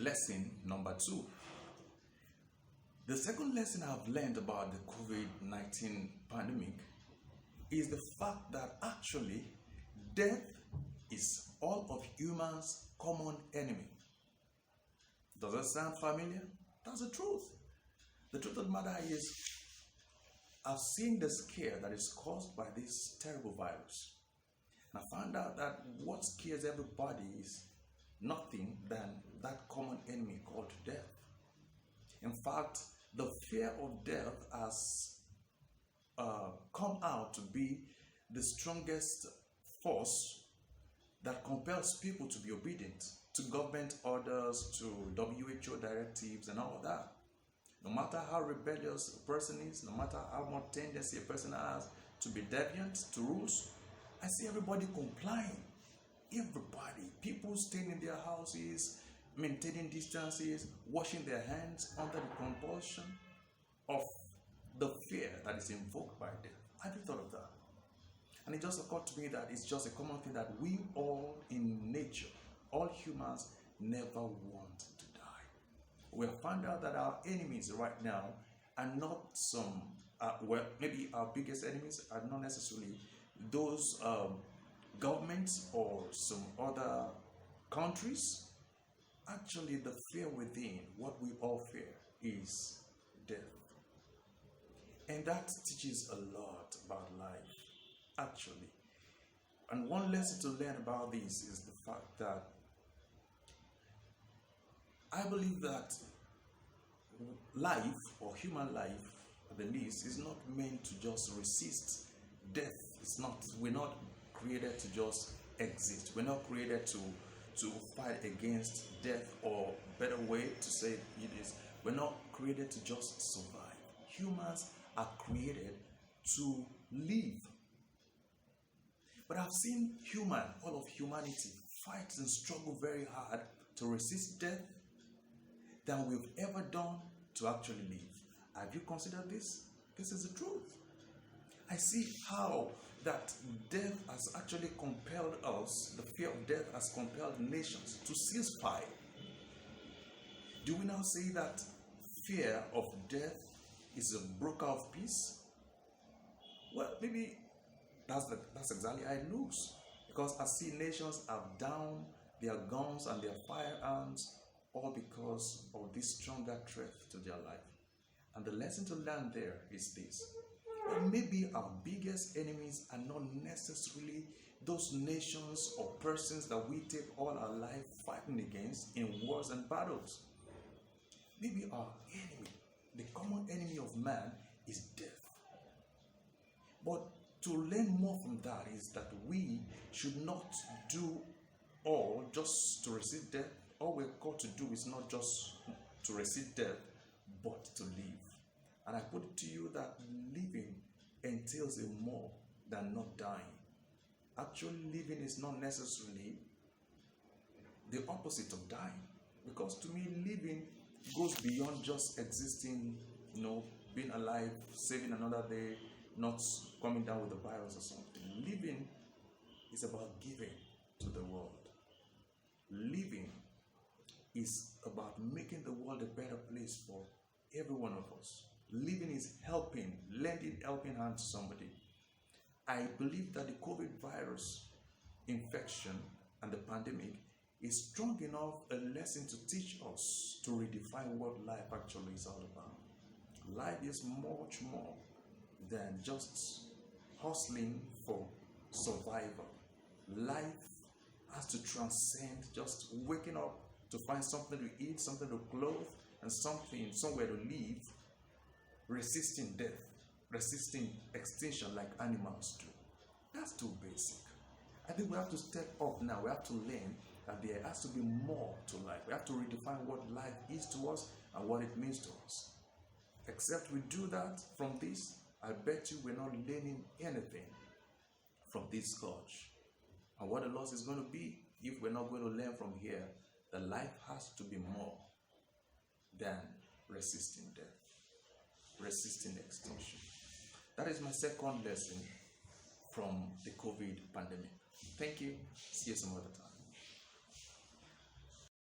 lesson number 2. The second lesson I've learned about the COVID-19 pandemic is the fact that actually death is all of humans' common enemy. Does that sound familiar? That's the truth. The truth of the matter is, I've seen the scare that is caused by this terrible virus. And I found out that what scares everybody is nothing than that common enemy called death. In fact, the fear of death has come out to be the strongest force that compels people to be obedient to government orders, to WHO directives and all of that. No matter how rebellious a person is, no matter how much tendency a person has to be deviant to rules, I see everybody complying. Everybody, people staying in their houses, maintaining distances, washing their hands under the compulsion of the fear that is invoked by death. Have you thought of that? And it just occurred to me that it's just a common thing that we all in nature, all humans, never want to die. We have found out that our enemies right now are not some, maybe our biggest enemies are not necessarily those governments or some other countries. Actually, the fear within, what we all fear, is death. And that teaches a lot about life, actually. And one lesson to learn about this is the fact that I believe that life, or human life at the least, is not meant to just resist death. We're not created to just exist. We're not created to fight against death, or better way to say it is, we're not created to just survive. Humans are created to live. But I've seen all of humanity fight and struggle very hard to resist death than we've ever done to actually live. Have you considered this? This is the truth. I see how that death has actually compelled us, the fear of death has compelled nations to cease fire. Do we now say that fear of death is a broker of peace? Well, maybe that's exactly how it looks. Because I see nations have down their guns and their firearms, all because of this stronger threat to their life. And the lesson to learn there is this: that maybe our biggest enemies are not necessarily those nations or persons that we take all our life fighting against in wars and battles. Maybe our enemy, the common enemy of man, is death. But to learn more from that is that we should not do all just to resist death. All we're called to do is not just to resist death, but to live. And I put it to you that living entails a more than not dying. Actually, living is not necessarily the opposite of dying. Because to me, living goes beyond just existing, being alive, saving another day, not coming down with a virus or something. Living is about giving to the world. Living is about making the world a better place for every one of us. Living is lending helping hand to somebody. I believe that the COVID virus infection and the pandemic is strong enough a lesson to teach us to redefine what life actually is all about. Life is much more than just hustling for survival. Life has to transcend just waking up to find something to eat, something to clothe, and somewhere to live, resisting death, resisting extinction like animals do. That's too basic. I think we have to step up now. We have to learn that there has to be more to life. We have to redefine what life is to us and what it means to us. Except we do that from this, I bet you we're not learning anything from this scourge. And what the loss is going to be if we're not going to learn from here that life has to be more than resisting death, resisting extinction. That is my second lesson from the COVID pandemic. Thank you. See you some other time.